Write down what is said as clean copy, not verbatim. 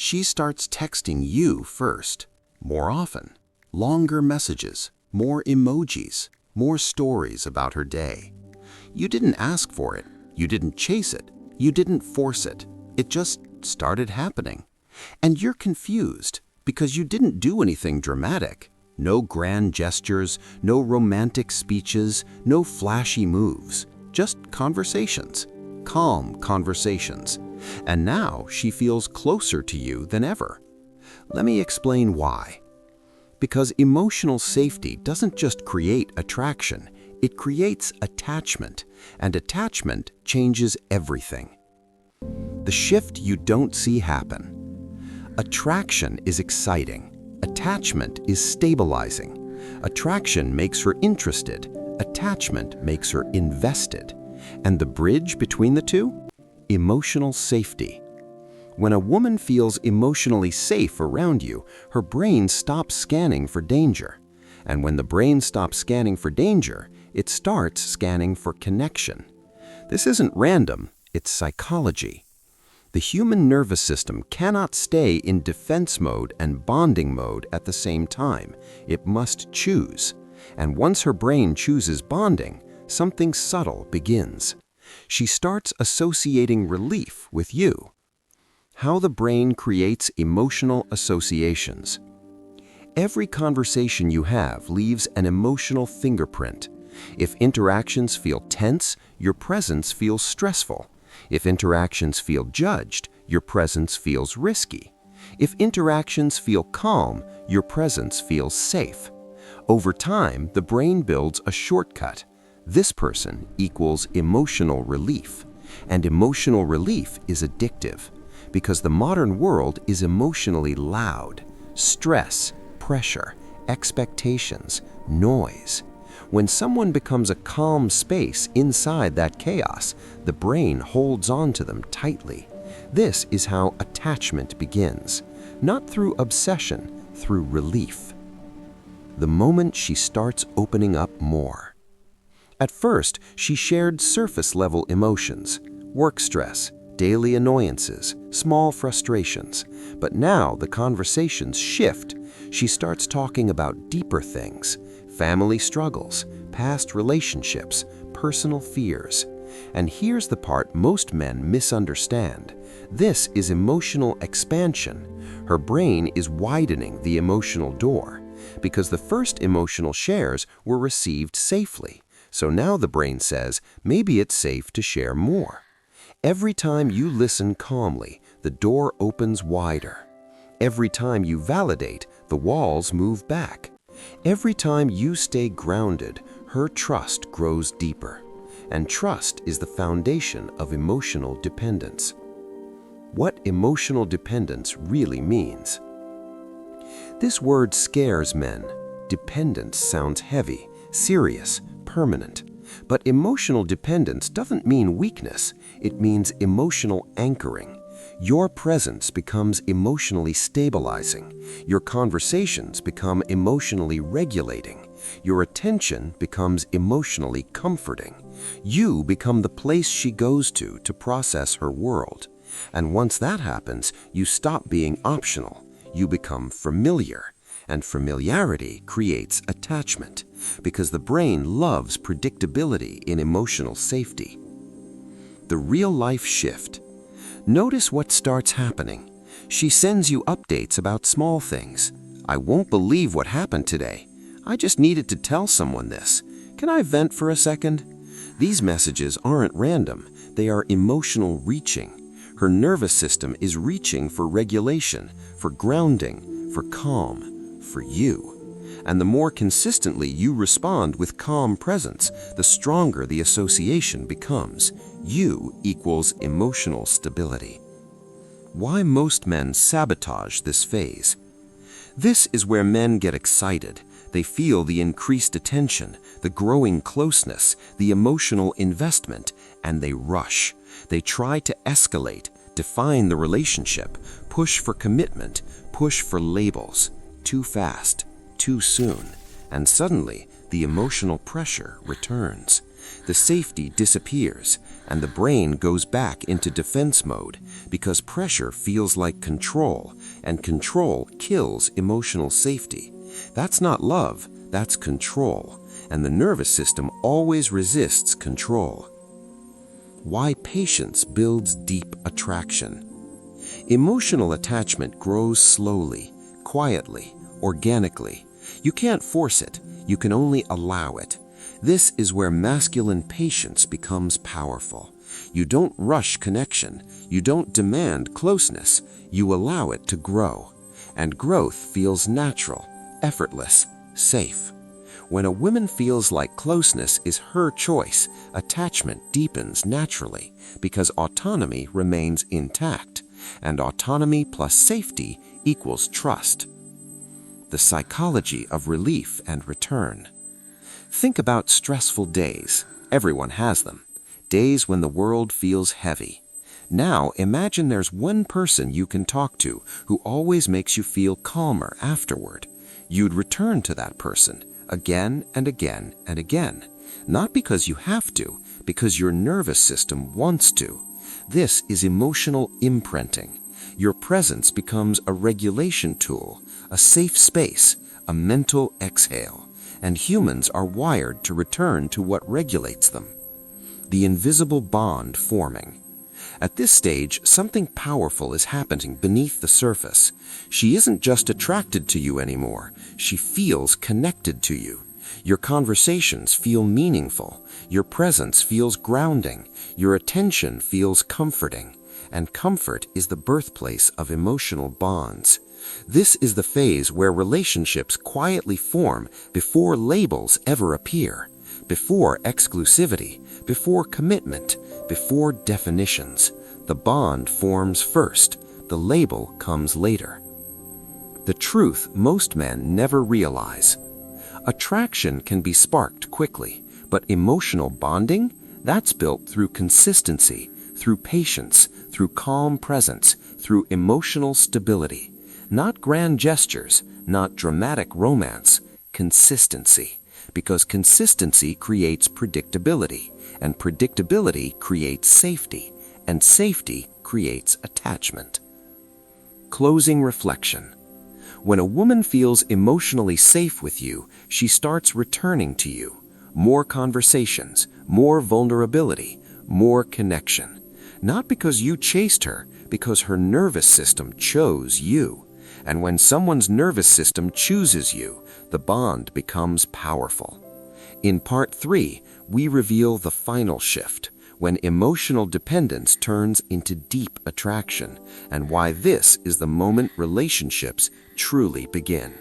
She starts texting you first, more often, longer messages, more emojis, more stories about her day. You didn't ask for it, you didn't chase it, you didn't force it. It just started happening. And you're confused because you didn't do anything dramatic. No grand gestures, no romantic speeches, no flashy moves. Just conversations, calm conversations. And now she feels closer to you than ever. Let me explain why. Because emotional safety doesn't just create attraction, it creates attachment, and attachment changes everything. The shift you don't see happen. Attraction is exciting. Attachment is stabilizing. Attraction makes her interested. Attachment makes her invested. And the bridge between the two? Emotional safety. When a woman feels emotionally safe around you, her brain stops scanning for danger. And when the brain stops scanning for danger, it starts scanning for connection. This isn't random, it's psychology. The human nervous system cannot stay in defense mode and bonding mode at the same time. It must choose. And once her brain chooses bonding, something subtle begins. She starts associating relief with you. How the brain creates emotional associations. Every conversation you have leaves an emotional fingerprint. If interactions feel tense, your presence feels stressful. If interactions feel judged, your presence feels risky. If interactions feel calm, your presence feels safe. Over time, the brain builds a shortcut. This person equals emotional relief. And emotional relief is addictive, because the modern world is emotionally loud. Stress, pressure, expectations, noise. When someone becomes a calm space inside that chaos, the brain holds on to them tightly. This is how attachment begins, not through obsession, through relief. The moment she starts opening up more. At first, she shared surface-level emotions, work stress, daily annoyances, small frustrations. But now the conversations shift. She starts talking about deeper things, family struggles, past relationships, personal fears. And here's the part most men misunderstand. This is emotional expansion. Her brain is widening the emotional door because the first emotional shares were received safely. So now the brain says, maybe it's safe to share more. Every time you listen calmly, the door opens wider. Every time you validate, the walls move back. Every time you stay grounded, her trust grows deeper. And trust is the foundation of emotional dependence. What emotional dependence really means. This word scares men. Dependence sounds heavy, serious, permanent. But emotional dependence doesn't mean weakness. It means emotional anchoring. Your presence becomes emotionally stabilizing. Your conversations become emotionally regulating. Your attention becomes emotionally comforting. You become the place she goes to process her world. And once that happens, you stop being optional. You become familiar. And familiarity creates attachment, because the brain loves predictability in emotional safety. The real-life shift. Notice what starts happening. She sends you updates about small things. I won't believe what happened today. I just needed to tell someone this. Can I vent for a second? These messages aren't random. They are emotional reaching. Her nervous system is reaching for regulation, for grounding, for calm. For you. And the more consistently you respond with calm presence, the stronger the association becomes. You equals emotional stability. Why most men sabotage this phase? This is where men get excited. They feel the increased attention, the growing closeness, the emotional investment, and they rush. They try to escalate, define the relationship, push for commitment, push for labels. Too fast, too soon, and suddenly the emotional pressure returns. The safety disappears, and the brain goes back into defense mode because pressure feels like control, and control kills emotional safety. That's not love, that's control, and the nervous system always resists control. Why patience builds deep attraction. Emotional attachment grows slowly, quietly, organically. You can't force it, you can only allow it. This is where masculine patience becomes powerful. You don't rush connection, you don't demand closeness, you allow it to grow. And growth feels natural, effortless, safe. When a woman feels like closeness is her choice, attachment deepens naturally because autonomy remains intact, and autonomy plus safety equals trust. The psychology of relief and return. Think about stressful days. Everyone has them. Days when the world feels heavy. Now imagine there's one person you can talk to who always makes you feel calmer afterward. You'd return to that person again and again and again. Not because you have to, because your nervous system wants to. This is emotional imprinting. Your presence becomes a regulation tool, a safe space, a mental exhale. And humans are wired to return to what regulates them. The invisible bond forming. At this stage, something powerful is happening beneath the surface. She isn't just attracted to you anymore. She feels connected to you. Your conversations feel meaningful. Your presence feels grounding. Your attention feels comforting. And comfort is the birthplace of emotional bonds. This is the phase where relationships quietly form before labels ever appear, before exclusivity, before commitment, before definitions. The bond forms first, the label comes later. The truth most men never realize. Attraction can be sparked quickly, but emotional bonding, that's built through consistency, through patience, through calm presence, through emotional stability. Not grand gestures, not dramatic romance, consistency. Because consistency creates predictability, and predictability creates safety, and safety creates attachment. Closing reflection. When a woman feels emotionally safe with you, she starts returning to you. More conversations, more vulnerability, more connection. Not because you chased her, because her nervous system chose you. And when someone's nervous system chooses you, the bond becomes powerful. In part 3, we reveal the final shift, when emotional dependence turns into deep attraction, and why this is the moment relationships truly begin.